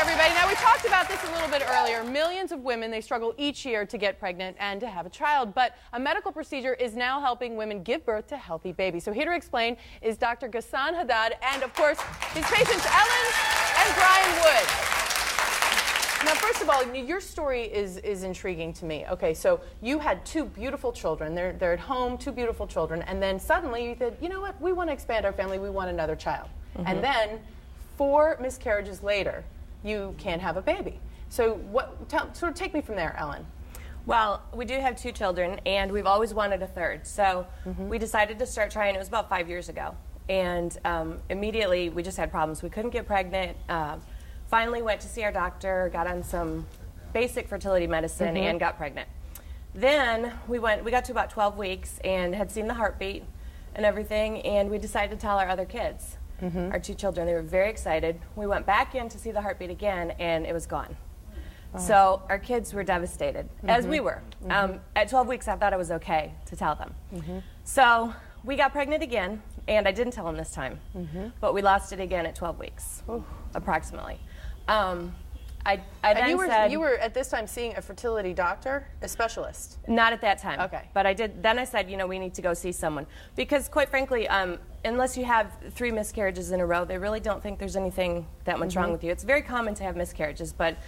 everybody. Now, we talked about this a little bit earlier. Millions of women, they struggle each year to get pregnant and to have a child. But a medical procedure is now helping women give birth to healthy babies. So here to explain is Dr. Haddad and, of course, his patients Ellen and Brian Wood. Now, first of all, your story is intriguing to me. Okay, so you had two beautiful children. They're at home, two beautiful children. And then suddenly you said, you know what, we want to expand our family. We want another child. Mm-hmm. And then 4 miscarriages later, you can't have a baby. So sort of take me from there, Ellen. Well, we do have 2 children, and we've always wanted a third. So we decided to start trying. It was about 5 years ago. And immediately, we just had problems. We couldn't get pregnant. Finally went to see our doctor, got on some basic fertility medicine, and got pregnant. Then we got to about 12 weeks and had seen the heartbeat and everything, and we decided to tell our other kids. Our 2 children. They were very excited. We went back in to see the heartbeat again, and it was gone. So our kids were devastated, as we were. At 12 weeks, I thought it was okay to tell them. So we got pregnant again, and I didn't tell them this time. But we lost it again at 12 weeks, approximately. I then said, you were at this time seeing a fertility doctor, a specialist? Not at that time. Okay. But I did. Then I said, you know, we need to go see someone because, quite frankly, unless you have 3 miscarriages in a row, they really don't think there's anything that much wrong with you. It's very common to have miscarriages, but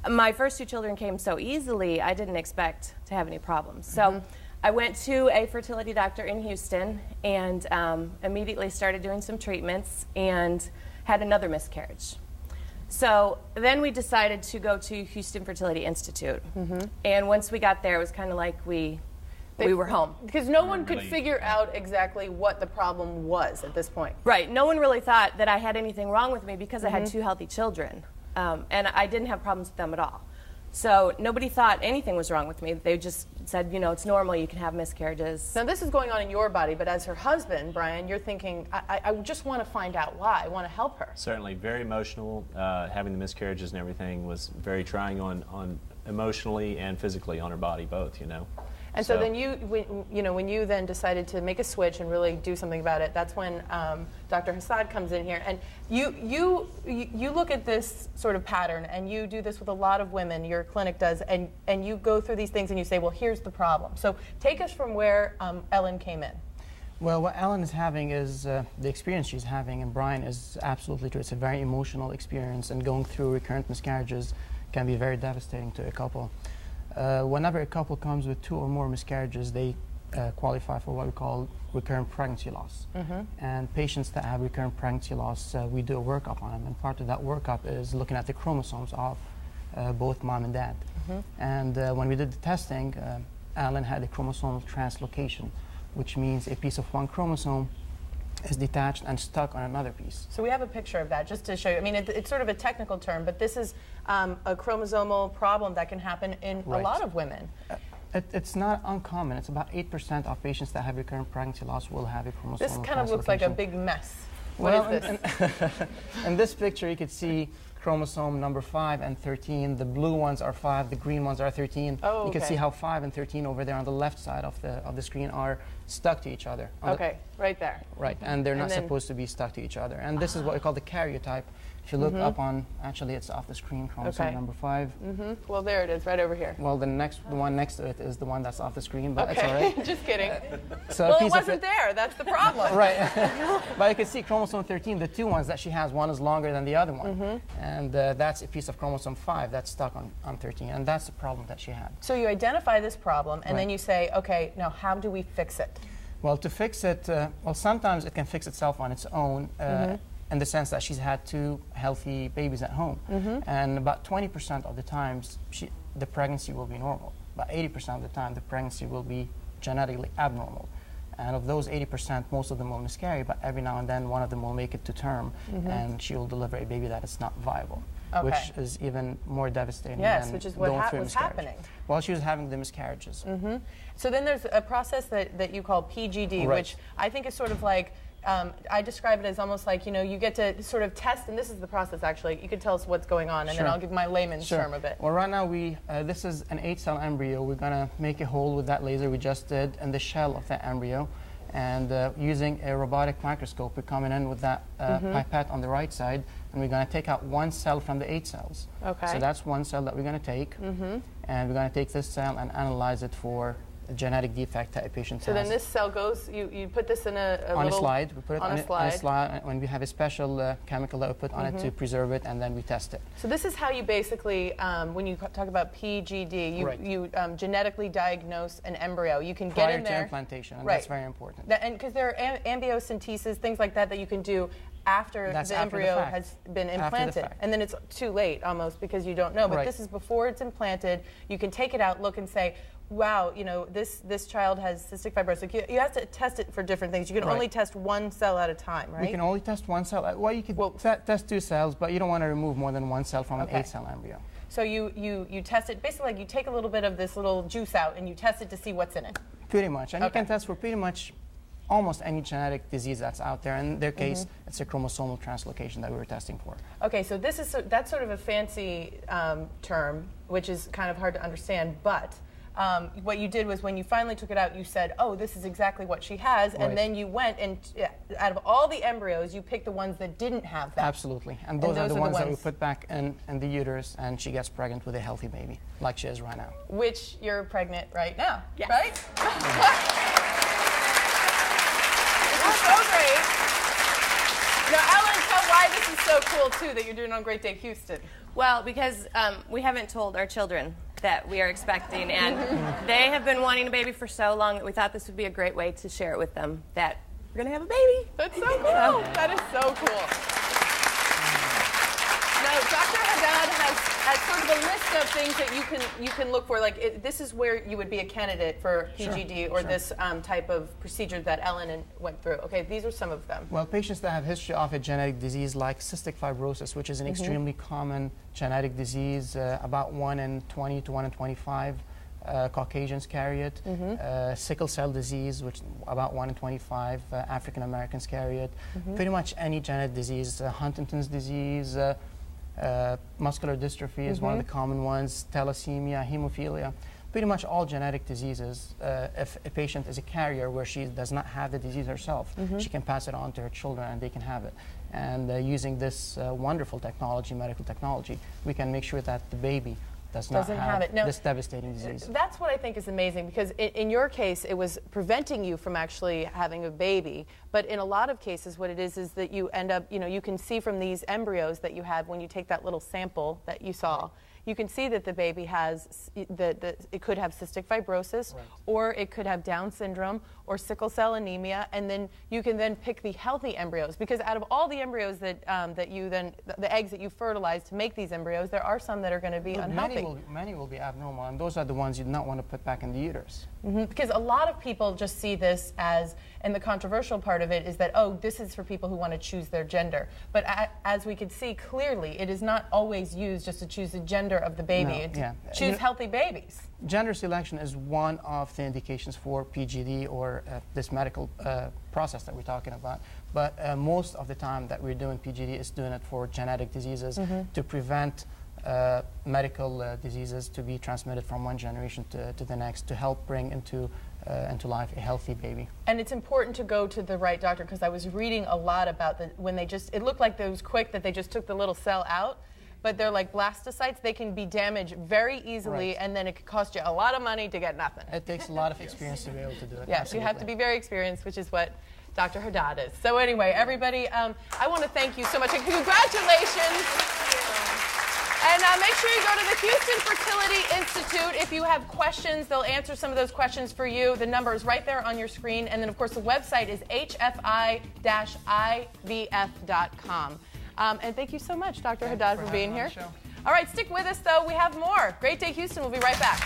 my first 2 children came so easily, I didn't expect to have any problems. So I went to a fertility doctor in Houston and immediately started doing some treatments and had another miscarriage. So then we decided to go to Houston Fertility Institute. And once we got there, it was kind of like we were home. Because no one could figure out exactly what the problem was at this point. Right. No one really thought that I had anything wrong with me because I had 2 healthy children. And I didn't have problems with them at all. So nobody thought anything was wrong with me. They just said, you know, it's normal, you can have miscarriages. Now this is going on in your body, but as her husband, Brian, you're thinking, I just want to find out why. I want to help her. Certainly, very emotional. Having the miscarriages and everything was very trying on emotionally and physically on her body, both, you know. And so then when you then decided to make a switch and really do something about it, that's when Dr. Haddad comes in here, and you look at this sort of pattern, and you do this with a lot of women. Your clinic does, and you go through these things, and you say, well, here's the problem. So take us from where Ellen came in. Well, what Ellen is having is the experience she's having, and Brian is absolutely true. It's a very emotional experience, and going through recurrent miscarriages can be very devastating to a couple. Whenever a couple comes with 2 or more miscarriages, they qualify for what we call recurrent pregnancy loss. And patients that have recurrent pregnancy loss, we do a workup on them. And part of that workup is looking at the chromosomes of both mom and dad. And when we did the testing, Alan had a chromosomal translocation, which means a piece of one chromosome is detached and stuck on another piece. So we have a picture of that just to show you. I mean, it's sort of a technical term, but this is a chromosomal problem that can happen in a lot of women. It's not uncommon. It's about 8% of patients that have recurrent pregnancy loss will have a chromosomal This kind of looks like a big mess. What is this? In this picture, you could see chromosome number 5 and 13. The blue ones are 5, the green ones are 13. Oh, okay. You can see how 5 and 13 over there on the left side of the screen are stuck to each other. Okay, right there. Right, and they're not supposed to be stuck to each other. And this is what we call the karyotype. If you look up on, actually it's off the screen, chromosome number 5. Well, there it is, right over here. Well, the one next to it is the one that's off the screen, but it's all right. Just kidding. So well, it wasn't there. That's the problem. Right. But you can see chromosome 13, the 2 ones that she has, one is longer than the other one. And that's a piece of chromosome 5 that's stuck on 13. And that's the problem that she had. So you identify this problem, and then you say, okay, now how do we fix it? Well, to fix it, well, sometimes it can fix itself on its own. In the sense that she's had 2 healthy babies at home. And about 20% of the times, the pregnancy will be normal. About 80% of the time, the pregnancy will be genetically abnormal. And of those 80%, most of them will miscarry, but every now and then, one of them will make it to term, and she will deliver a baby that is not viable, which is even more devastating than which is going what through a was miscarriage. happening. While she was having the miscarriages. So then there's a process that you call PGD, which I think is sort of like, I describe it as almost like, you know, you get to sort of test, and this is the process actually. You could tell us what's going on, and then I'll give my layman's term a bit. Well, right now this is an 8-cell embryo. We're going to make a hole with that laser we just did in the shell of that embryo. And using a robotic microscope, we're coming in with that pipette on the right side, and we're going to take out one cell from the 8 cells. Okay. So that's one cell that we're going to take, and we're going to take this cell and analyze it for a genetic defect that a patient has. So then this cell goes, you put this in a on little... a slide. We put it on a slide. When we have a special chemical that we put on it to preserve it, and then we test it. So this is how you basically, when you talk about PGD, you genetically diagnose an embryo. You can get in there. Prior to implantation, and that's very important. And because there are amniocentesis, things like that you can do after the embryo has been implanted. And then it's too late almost because you don't know. But this is before it's implanted. You can take it out, look and say, wow, you know, this child has cystic fibrosis. You have to test it for different things. You can only test one cell at a time, right? We can only test one cell. Well, you can test 2 cells, but you don't want to remove more than 1 cell from an 8-cell embryo. So you test it, basically like you take a little bit of this little juice out and you test it to see what's in it. Pretty much. And you can test for pretty much almost any genetic disease that's out there. In their case, it's a chromosomal translocation that we were testing for. Okay, so that's sort of a fancy term, which is kind of hard to understand, but what you did was when you finally took it out, you said, oh, this is exactly what she has, and then you went and out of all the embryos, you picked the ones that didn't have that. Absolutely, and those are the ones that we put back in the uterus, and she gets pregnant with a healthy baby, like she is right now. Which you're pregnant right now, right? This is so great. Now, Ellen, tell why this is so cool, too, that you're doing on Great Day Houston. Well, because we haven't told our children that we are expecting, and they have been wanting a baby for so long that we thought this would be a great way to share it with them that we're going to have a baby. That's so cool. That is so cool. Now, Dr. Haddad has sort of a list of things that you can look for. Like this is where you would be a candidate for PGD or this type of procedure that Ellen went through. Okay, these are some of them. Well, patients that have history of a genetic disease like cystic fibrosis, which is an extremely common genetic disease, about 1 in 20 to 1 in 25 Caucasians carry it. Sickle cell disease, which about 1 in 25 African Americans carry it. Pretty much any genetic disease, Huntington's disease, muscular dystrophy is one of the common ones, thalassemia, hemophilia. Pretty much all genetic diseases, if a patient is a carrier where she does not have the disease herself, she can pass it on to her children and they can have it. And using this wonderful technology, medical technology, we can make sure that the baby doesn't have it. This devastating disease. That's what I think is amazing, because in your case, it was preventing you from actually having a baby. But in a lot of cases, what it is that you end up, you can see from these embryos that you have when you take that little sample that you saw, you can see that the baby has, it could have cystic fibrosis, or it could have Down syndrome, or sickle cell anemia, and then you can then pick the healthy embryos, because out of all the embryos that the eggs that you fertilize to make these embryos, there are some that are going to be unhealthy. Many will be abnormal, and those are the ones you do not want to put back in the uterus. Because a lot of people just see this as, and the controversial part of it is that, oh, this is for people who want to choose their gender. But as we could see clearly, it is not always used just to choose the gender of the baby. Choose healthy babies. Gender selection is one of the indications for PGD or this medical process that we're talking about. But most of the time that we're doing PGD is doing it for genetic diseases to prevent medical diseases to be transmitted from one generation to the next, to help bring into life a healthy baby. And it's important to go to the right doctor, because I was reading a lot about when they it looked like it was quick that they just took the little cell out, but they're like blastocytes. They can be damaged very easily, and then it could cost you a lot of money to get nothing. It takes a lot of experience to be able to do it. Yes, you have to be very experienced, which is what Dr. Haddad is. So anyway, everybody, I want to thank you so much, and congratulations. And make sure you go to the Houston Fertility Institute. If you have questions, they'll answer some of those questions for you. The number is right there on your screen. And then, of course, the website is hfi-ivf.com. And thank you so much, Dr. Haddad, for being here. All right, stick with us, though. We have more. Great Day Houston. We'll be right back.